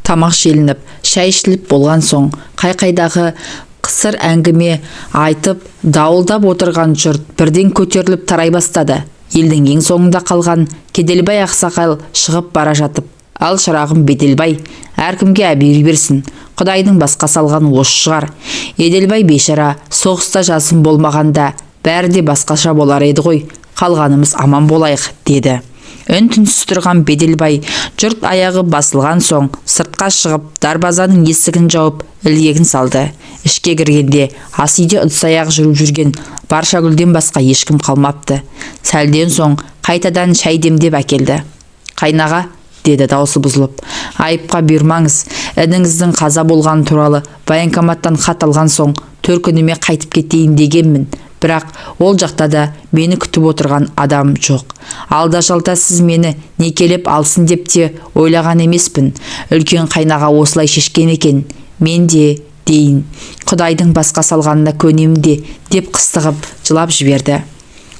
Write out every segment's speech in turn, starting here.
Тамақ желініп, шай ішіліп болған соң, қай-қайдағы қысыр әңгіме айтып, дауылдап отырған жұрт бірден көтеріліп тарай бастады. Елдің ең соңында қалған Кеделбай ақсақал шығып бара жатып: «Ал шырағым Беделбай, әркімге әбері берсін. Құдайдың басқа салған осы шығар. Еделбай бейшара соғыста жасым болмағанда бәрі де басқаша болар еді ғой. Қалғанымыз аман болайық», деді. Үн-түнсіз тұрған Беделбай жұрт аяғы басылған соң сыртқа шығып, дарбазаның есігін жауып, ілгегін салды. Ішке кіргенде ас үйде ыдыс-аяқ жүріп жүрген Баршагүлден басқа ешкім қалмапты. Сәлден соң қайтадан шай демдеп әкелді. «Қайнаға», деді даусы бұзылып, «айыпқа бұйырмаңыз. Ініңіздің қаза болған туралы военкоматтан хат алған соң төркініме қайтып кетейін дегенмін. Бірақ ол жақта да мені күтіп отырған адам жоқ. Алда-жалда сіз мені некелеп алсын деп те ойлаған емеспін. Үлкен қайнаға осылай шешкен екен. Мен де дейін, Құдайдың басқа салғанына көнемін де», деп қыстығып жылап жіберді.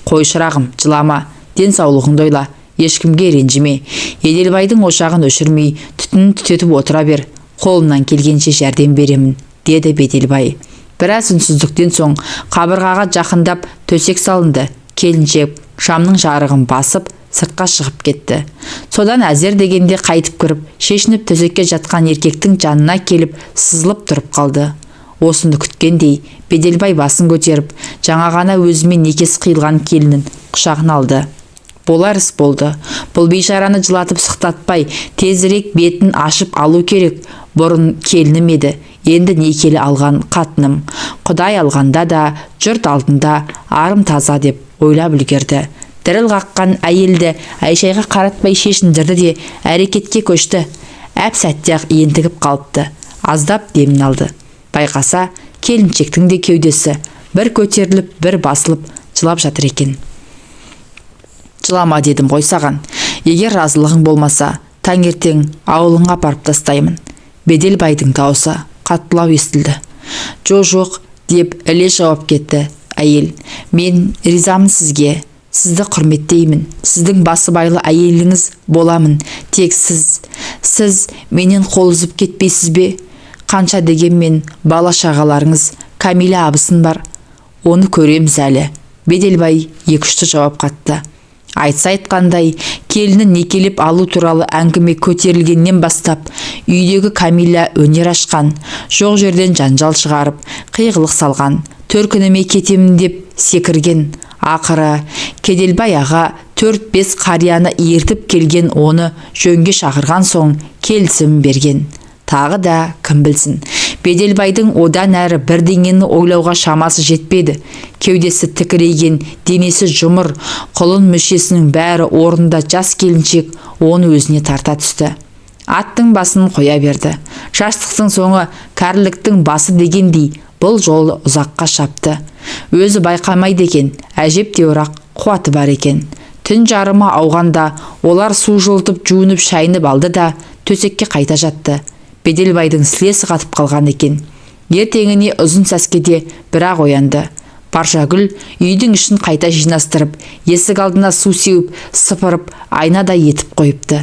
«Қой шырағым, жылама, денсаулығыңды ойла, ешкімге ренжіме. Еделбайдың ошағын өшірмей, түтінін түтетіп отыра бер. Қолымнан келгенше жәрдем беремін», деді Беделбай. Біраз үнсіздіктен соң қабырғаға жақындап төсек салынды. Келіншек шамның жарығын басып сыртқа шығып кетті. Содан әзер дегенде қайтып кіріп, шешініп төсекке жатқан еркектің жанына келіп сызылып тұрып қалды. Осыны күткендей, Беделбай басын көтеріп, жаңа ғана өзімен некесі қиылған келінін құшағына алды. Болар іс болды. Бұл бейшараны жылатып сықтатпай, тезірек бетін ашып алу керек. Бұрын келінім еді, енді некелі алған қатыным. Құдай алғанда да, жұрт алдында арым таза деп ойлап үлгерді. Діріл қаққан әйелді Айшайға қаратпай шешіндірді де әрекетке көшті. Әп сәтте-ақ ентігіп қалыпты. Аздап демін алды. Байқаса, келіншектің де кеудесі бір көтеріліп, бір басылып жылап жатыр екен. «Жылама дедім ғой саған. Егер разылығың болмаса, таңертең ауылыңа апарып тастаймын». Беделбайдың даусы қаттылау естілді. «Жоқ», деп іле жауап кетті әйел. «Мен ризамын сізге. Сізді құрметтеймін. Сіздің басыбайлы әйеліңіз боламын. Тек сіз менен қол үзіп кетпейсіз бе? Қанша дегенмен бала шағаларыңыз, Камила абысын бар. Оны көреміз әлі». Беделбай екішті жауап қатты. Айтса айтқандай, келінін некелеп алу туралы әңгіме көтерілгеннен бастап, үйдегі Камила өнер ашқан, жоқ жерден жанжал шығарып, қиғылық салған, төркініме кетемін деп секірген. Ақыры Кеделбай аға 4-5 қарияны ертіп келген, оны жөнге шақырған соң келісім берген. Тағы да кім білсін, Беделбайдың одан әрі бірдеңені ойлауға шамасы жетпеді. Кеудесі тікірейген, денесі жұмыр, құлын мүшесінің бәрі орнында жас келіншек оны өзіне тарта түсті. Аттың басын қоя берді. Жастықтың соңы кәріліктің басы дегендей бұл жолы ұзаққа шапты. Өзі байқамайды екен, әжептеуір қуаты бар екен. Түн жарымы ауғанда олар су жылытып жуынып шайынып алды да төсекке қайта жатты. Беделбайдың сілесі қатып қалған екен. Ертеңіне ұзын сәскеде бірақ оянды. Баршагүл үйдің ішін қайта жинастырып, есік алдына су сеуіп, сыпырып, айнада етіп қойыпты.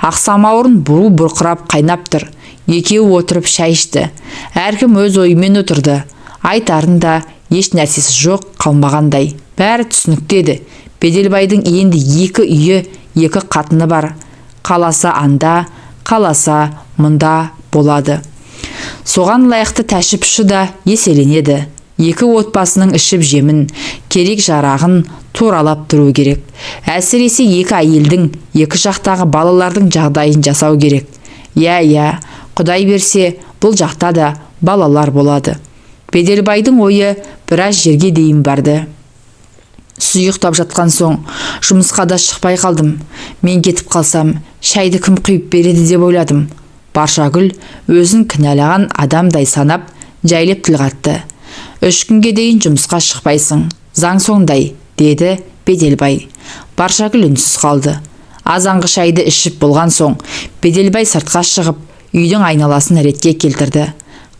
Ақсамауырын буру бұрқырап қайнап тұр. Екеуі отырып шай ішті. Әркім өз ойымен отырды. Айтарын да еш нәрсесі жоқ қалмағандай. Бәрі түсінікті еді. Беделбайдың енді 2 үйі, 2 қатыны бар. Қаласа анда, қаласа мұнда болады. Соған лайықты тәшіпші да еселенеді. 2 отбасының ішіп жемін, керек жарағын туралап тұру керек. Әсіресе 2 әйелдің, 2 жақтағы балалардың жағдайын жасау керек. Я, Құдай берсе, бұл жақта да балалар болады. Беделбайдың ойы біраз жерге дейін барды. Сұйықтап жатқан соң, жұмысқа да шықпай қалдым. Мен кетіп қалсам, шайды кім құйып береді деп ойладым. Баршагүл өзін кінәлаған адамдай санап, жайлап тіл қатты. 3 күнге дейін жұмысқа шықпайсың, заң сондай, деді Беделбай. Баршагүл үнсіз қалды. Азанғы шайды ішіп болған соң, Беделбай сыртқа шығып, үйдің айналасын ретке келтірді.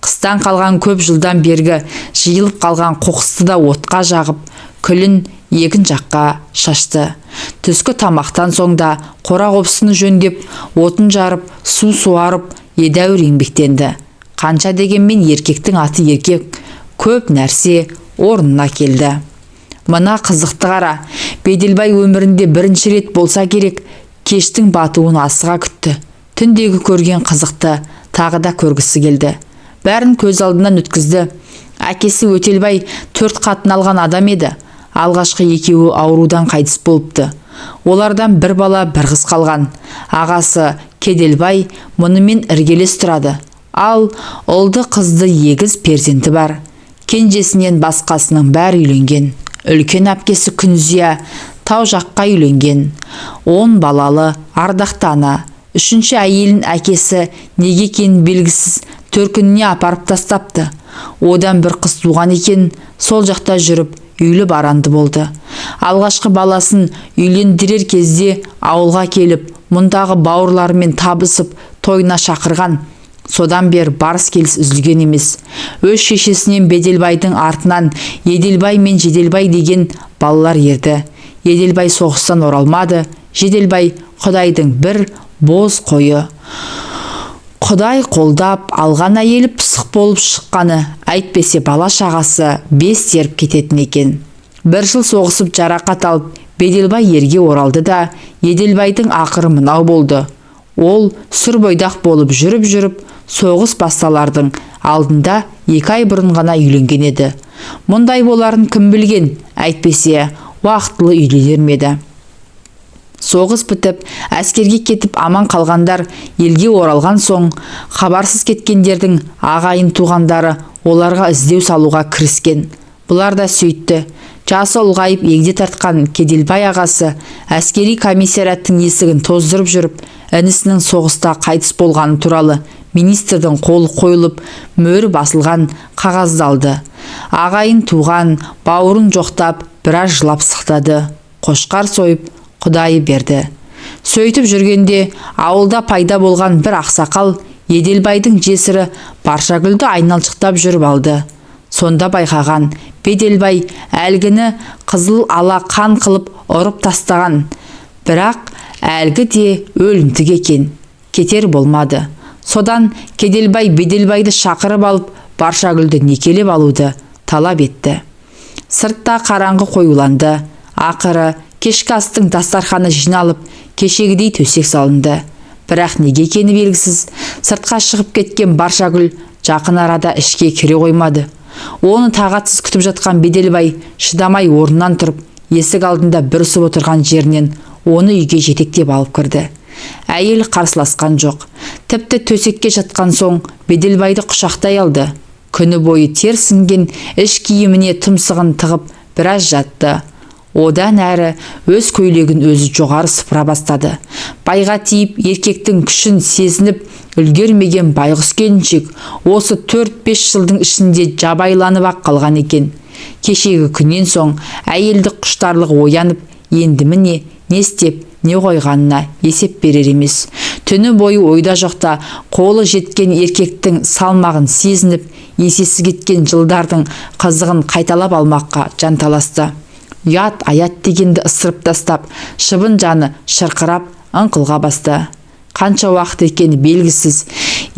Қыстан қалған көп жылдан бергі жиылып қалған қоқысты да отқа жағып, күлін егін жаққа шашты. Түскі тамақтан соң да қора қопсыны жөндеп, отын жарып, су суарып, едәуір еңбектенді. Қанша дегенмен еркектің аты еркек, көп нәрсе орнына келді. Мына қызықты қара, Беделбай өмірінде бірінші рет болса керек, кештің батуын асыға күтті. Түндегі көрген қызықты тағы да көргісі келді. Бәрін көз алдынан өткізді. Әкесі Өтелбай 4 қатын алған адам еді. Алғашқы екеуі аурудан қайтыс болыпты. Олардан бір бала бір қыз қалған. Ағасы Кеделбай мұнымен іргелес тұрады. Ал ұлды қызды егіз перзенті бар. Кенжесінен басқасының бәрі үйленген. Үлкен әпкесі Күнзия тау жаққа үйленген. 10 балалы ардақты ана. 3-ші әйелін әкесі неге екенін белгісіз төркініне апарып тастапты. Одан бір қыз туған екен, сол жақта жүріп үйлі баранды болды. Алғашқы баласын үйлендірер кезде ауылға келіп, мұндағы бауырларымен табысып тойына шақырған. Содан бер барыс келіс үзілген емес. Өз шешесінен Беделбайдың артынан Еделбай мен Жеделбай деген балалар ерді. Еделбай соғыстан оралмады. Жеделбай Құдайдың бір боз қойы. Құдай қолдап алған әйелі пысық болып шыққаны, әйтпесе бала шағасы 5 теріп кететін екен. 1 жыл соғысып жарақат алып, Беделбай ерге оралды да, Еделбайдың ақыры мынау болды. Ол сүр бойдақ болып жүріп, соғыс басталардың алдында 2 ай бұрын ғана үйленген еді. Мұндай боларын кім білген, әйтпесе уақытылы үйленер ме еді. Соғыс бітіп, әскерге кетіп аман қалғандар елге оралған соң, хабарсыз кеткендердің ағайын туғандары оларға іздеу салуға кіріскен. Бұлар да сөйтті. Жасы ұлғайып егде тартқан Кеделбай ағасы әскери комиссараттың есігін тоздырып жүріп, інісінің соғыста қайтыс болғаны туралы министрдің қолы қойылып, мөрі басылған қағазды алды. Ағайын туған, бауырын жоқтап, біраз жылап сықтады. Қошқар сойып, Құдайы берді. Сөйтіп жүргенде ауылда пайда болған бір ақсақал Еделбайдың жесірі Баршагүлді айналшықтап жүріп алды. Сонда байқаған Беделбай әлгіні қызыл ала қан қылып ұрып тастаған. Бірақ әлгі де өлімтік екен. Кетер болмады. Содан Кеделбай Беделбайды шақырып алып Баршагүлді некелеп алуды талап етті. Сыртта қараңғы қоюланды. Ақыры кешкі астың дастарханы жиналып, кешегідей төсек салынды. Бірақ неге екені белгісіз, сыртқа шығып кеткен Баршагүл жақын арада ішке кіре қоймады. Оны тағатсыз күтіп жатқан Беделбай шыдамай орнынан тұрып, есік алдында бүрісіп отырған жерінен оны үйге жетектеп алып кірді. Әйел қарсыласқан жоқ. Тіпті төсекке жатқан соң Беделбайды құшақтай алды. Күні бойы тер сіңген іш киіміне тұмсығын тығып біраз жатты. Одан әрі өз көйлегін өзі жоғары сыпыра бастады. Байға тиіп еркектің күшін сезініп үлгермеген байғұс келіншек осы 4-5 жылдың ішінде жабайланып ақ қалған екен. Кешегі күннен соң әйелді құштарлығы оянып, енді міне не істеп, не қойғанына есеп берер емес. Түні бойы ойда жоқта қолы жеткен еркектің салмағын сезініп, есесі кеткен жылдардың қызығын қайталап алмаққа жанталасты. Ят аят дегенді ысырып тастап, шыбын жаны шырқырап ыңқылға басты. Қанша уақыт екені белгісіз,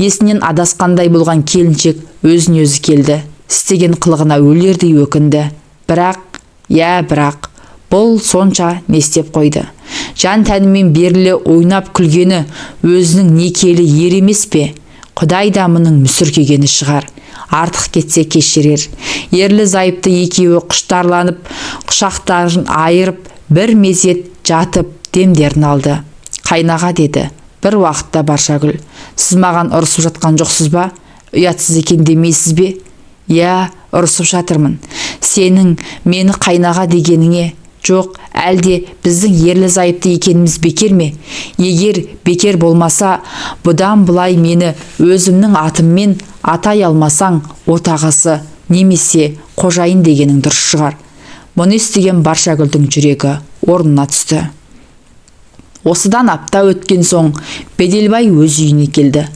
есінен адасқандай болған келіншек өзін өзі келді. Істеген қылығына өлердей өкінді. Бірақ, бұл сонша не істеп қойды. Жан тәнімен берілі ойнап күлгені өзінің некелі ер емес пе? Құдай да мұның мүсіркегені шығар. Артық кетсе кешірер. Ерлі зайыпты екеуі құштарланып, құшақтарын айырып, бір мезет жатып демдерін алды. Қайнаға деді бір уақытта Баршагүл, сіз маған ұрысып жатқан жоқсыз ба? Ұятсыз екен демейсіз бе? Я, ұрысып жатырмын. Сенің мені қайнаға дегеніңе? Жоқ, әлде біздің ерлі зайыпты екеніміз бекер ме? Егер бекер болмаса, бұдан бұлай мені өзімнің атыммен атай алмасаң, отағасы немесе қожайын дегенің дұрыс шығар. Мұны естіген Баршагүлдің жүрегі орнына түсті. Осыдан апта өткен соң Беделбай өз үйіне келді.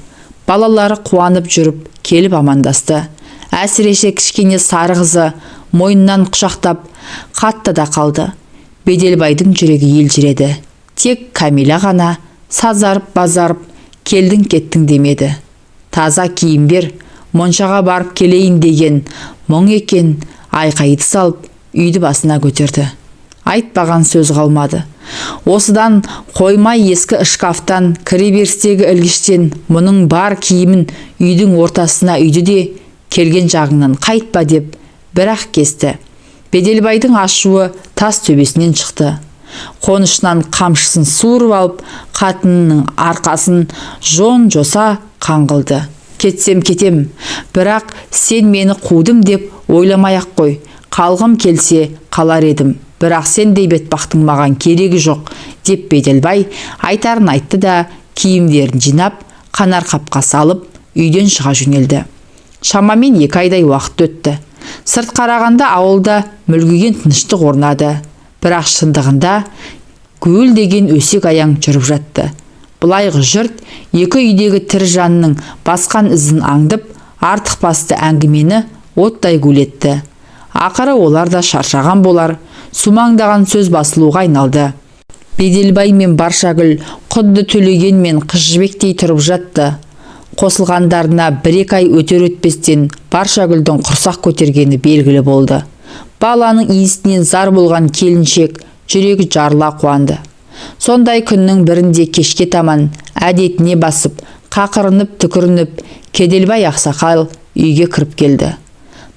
Балалары қуанып жүріп, келіп амандасты. Әсіресе кішкене сары қызы мойнынан құшақтап, қатты да қалды. Беделбайдың жүрегі елжіреді. Тек Камила ғана сазарып-базарып келдің кеттің демеді. таза киім бер, моншаға барып келейін деген мұң екен. Айқайды салып үйді басына көтерді. Айтпаған сөз қалмады. Осыдан қоймай ескі шкафтан, кіреберістегі ілгіштен мұның бар киімін үйдің ортасына үйді де келген жағыңнан қайтпа деп бірақ кесті. Беделбайдың ашуы тас төбесінен шықты. Қонышынан қамшысын суырып алып, қатынының арқасын жон-жоса қаңғылды. Кетсем кетем, бірақ сен мені қудым деп ойламай-ақ қой. Қалғым келсе қалар едім, бірақ сендей бетбақтың маған керегі жоқ деп Беделбай айтарын айтты да киімдерін жинап, қанар қапқа салып, үйден шыға жөнелді. Шамамен 2 айдай уақыт өтті. Сырт қарағанда ауылда мүлгіген тыныштық орнады. Бірақ шындығында гүл деген өсек аяң жүріп жатты. Бұлайғы жұрт екі үйдегі тірі жанның басқан ізін аңдып, артық басты әңгімені оттай гулетті. Ақыры олар да шаршаған болар, сумаңдаған сөз басылуға айналды. Беделбай мен Баршагүл құдды Төлеген мен Қыз Жібектей тұрып жатты. Қосылғандарына 1-2 ай өтер-өтпестен Баршагүлдің құрсақ көтергені белгілі болды. Баланың иісінен зар болған келіншек жүрегі жарыла қуанды. Сондай күннің бірінде кешке таман әдетіне басып, қақырынып түкірініп, Кеделбай ақсақал үйге кіріп келді.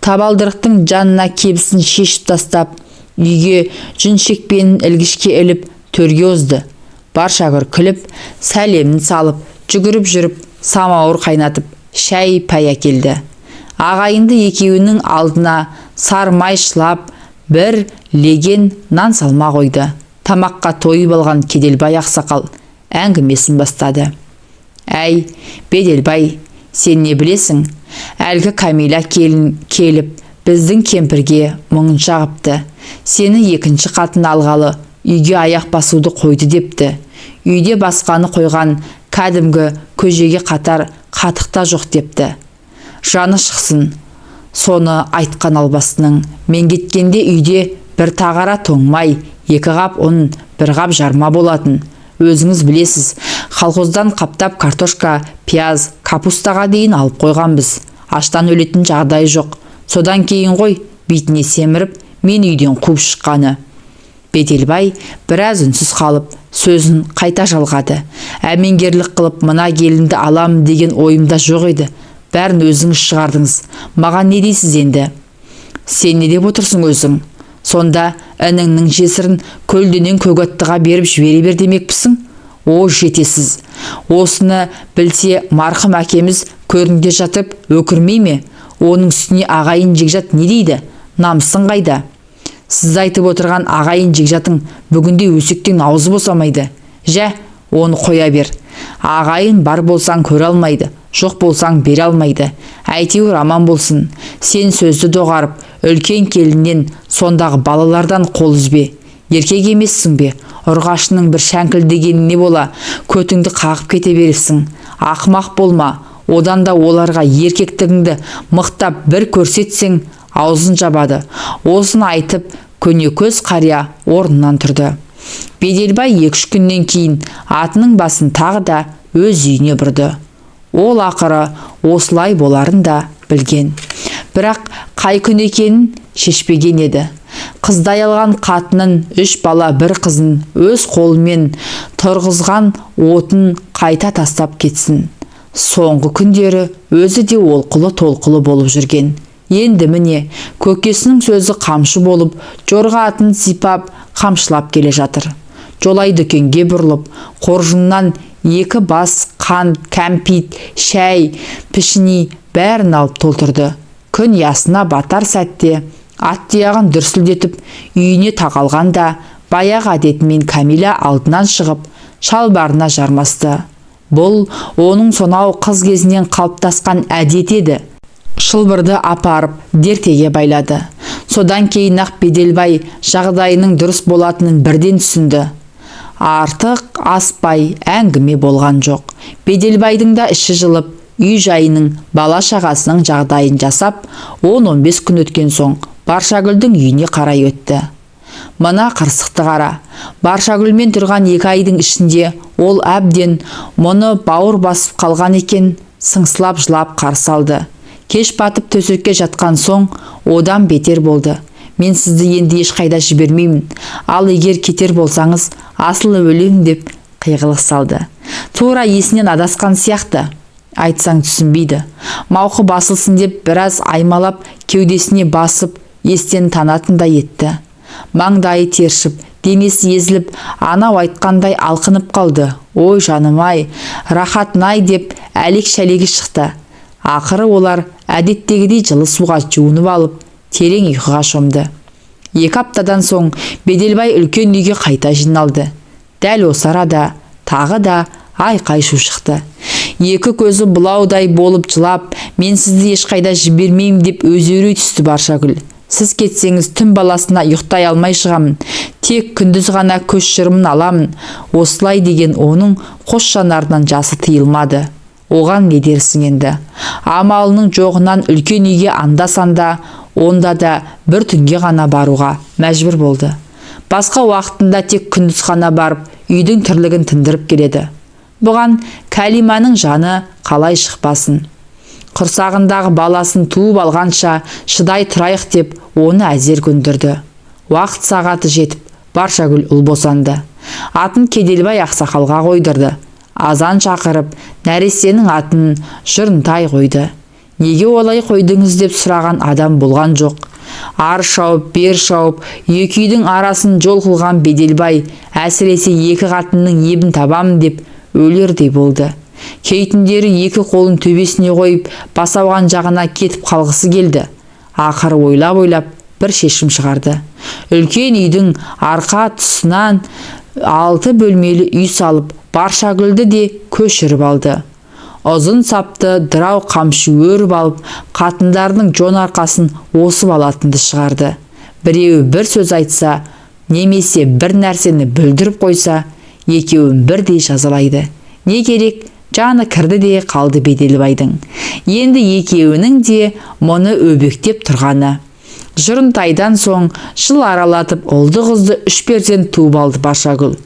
Табалдырықтың жанына кебісін шешіп тастап, үйге жүншекпенін ілгішке іліп төрге озды. Баршагүл күліп, сәлемін салып, жүгіріп жүріп, самауыр қайнатып, шәй пәй әкелді. Ағайынды екеуінің алдына сармай шылап, бір леген нан салма қойды. Тамаққа тойып алған Кеделбай ақсақал әңгімесін бастады. Әй, Беделбай, сен не білесің? Әлгі Камила келіп, біздің кемпірге мұңын шағыпты. Сені 2-ші қатын алғалы, үйге аяқ басуды қойды депті. Үйде басқаны қойған кәдімгі көжеге қатар қатықта жоқ депті. Жаны шықсын. Соны айтқан албасының, мен кеткенде үйде бір тағара тоңмай, 2 қап ұн, 1 қап жарма болатын. Өзіңіз білесіз, колхоздан қаптап картошка, пияз, капустаға дейін алып қойғанбыз. Аштан өлетін жағдай жоқ. Содан кейін ғой, бетіне семіріп, мен үйден қуып шыққаны. Беделбай біраз үнсіз қалып, сөзін қайта жалғады. Әмеңгерлік қылып мына келінді алам деген ойымда жоқ еді. Бәрін өзіңіз шығардыңыз. Маған не дейсіз енді? Сен не деп отырсың өзің? Сонда ініңнің жесірін көлденен көгаттыға беріп жібере бер демекпісің? О, жетесіз. Осыны білсе марқым әкеміз көрінде жатып өкірмей ме? Оның үстіне ағайын жекжат не дейді? Намысын қайда? Сіз айтып отырған ағайын жекжатың бүгінде өсектен аузы босамайды. Жә, оны қоя бер. Ағайын бар болсаң көре алмайды, жоқ болсаң бере алмайды. Әйтеуір аман болсын. Сен сөзді доғарып, үлкен келіннен сондағы балалардан қол үзбе. Еркек емессің бе? Ұрғашының бір шәңкілдегені не бола, көтіңді қағып кете бересің. Ақымақ болма. Одан да оларға еркектігіңді мықтап бір көрсетсең, аузын жабады. Осыны айтып, көнекөз қария орнынан тұрды. Беделбай 2-3 күннен кейін атының басын тағы да өз үйіне бұрды. Ол ақыры осылай боларын да білген. Бірақ қай күн екенін шешпеген еді. Қыздай алған қатынын 3 бала 1 қызын өз қолымен тұрғызған отын қайта тастап кетсін. Соңғы күндері өзі де олқылы толқылы болып жүрген. Енді міне көкесінің сөзі қамшы болып, жорға атын сипап, қамшылап келе жатыр. Жолай дүкенге бұрылып, қоржыннан 2 бас қант, кәмпит, шәй, пішіни бәрін алып толтырды. Күн ясына батар сәтте ат тұяғын дүрсілдетіп үйіне тақалғанда, баяғы әдетімен Камила алдынан шығып, шалбарына жармасты. Бұл оның сонау қыз кезінен қалыптасқан әдет еді. Шылбырды апарып дертеге байлады. Содан кейін ақ Беделбай жағдайының дұрыс болатынын бірден түсінді. Артық аспай әңгіме болған жоқ. Беделбайдың да іші жылып, үй жайының, бала шағасының жағдайын жасап, 10-15 күн өткен соң Баршагүлдің үйіне қарай өтті. Мына қырсықты қара. Баршагүлмен тұрған 2 айдың ішінде ол әбден мұны бауыр басып қалған екен. сыңсылап жылап қарсы алды. Кеш батып төсекке жатқан соң одан бетер болды. Мен сізді енді ешқайда жібермеймін. Ал егер кетер болсаңыз, асыл өлем деп қиғылық салды. Тура есінен адасқан сияқты. Айтсаң түсінбейді. Мауқы басылсын деп біраз аймалап кеудесіне басып естен танатындай етті. Маңдайы тершіп, денесі езіліп, анау айтқандай алқынып қалды. Ой жаным-ай, рахат-най деп әлек-шәлегі шықты. Ақыры олар әдеттегідей жылы суға жуынып алып, терең ұйқыға шомды. 2 аптадан соң Беделбай үлкен үйге қайта жиналды. Дәл осы арада тағы да айқай-шу шықты. Екі көзі бұлаудай болып жылап, мен сізді ешқайда жібермеймін деп өзеурей түсті Баршагүл. Сіз кетсеңіз түн баласына ұйықтай алмай шығамын. Тек күндіз ғана көз шырымын аламын. Осылай деген оның қос жанарынан жасы тыйылмады. Оған не дерсің енді? Амалының жоғынан үлкен үйге анда-санда, онда да бір түнге ғана баруға мәжбүр болды. Басқа уақытында тек күндіз ғана барып, үйдің тірлігін тындырып келеді. Бұған Кәлиманың жаны қалай шықпасын. Құрсағындағы баласын туып алғанша шыдай тұрайық деп оны әзер көндірді. Уақыт сағаты жетіп, Баршагүл ұл босанды. Атын Кеделбай ақсақалға қойдырды. Азан шақырып, нәрестенің атын Жырынтай қойды. Неге олай қойдыңыз деп сұраған адам болған жоқ. Ар шауып, бер шауып, екі үйдің арасын жол қылған Беделбай әсіресе екі қатынның ебін табамын деп өлердей болды. Кейтіндері екі қолын төбесіне қойып, басауған жағына кетіп қалғысы келді. Ақыры ойлап бір шешім шығарды. Үлкен үйдің арқа тұсынан 6 бөлмелі үй салып, Баршагүлді де көшіріп алды. Ұзын сапты дырау қамшы өріп алып, қатындардың жон арқасын осып алатынды шығарды. Біреуі бір сөз айтса, немесе бір нәрсені бүлдіріп қойса, екеуін бірдей жазалайды. Не керек? Жаны кірді де қалды Беделбайдың. Енді екеуінің де мұны өбектеп тұрғаны. Жырынтайдан соң жыл аралатып ұлды-қызды 3 перзент туып алды Баршагүл.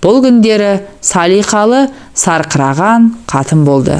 Бұл күндері салиқалы, сарқыраған қатын болды.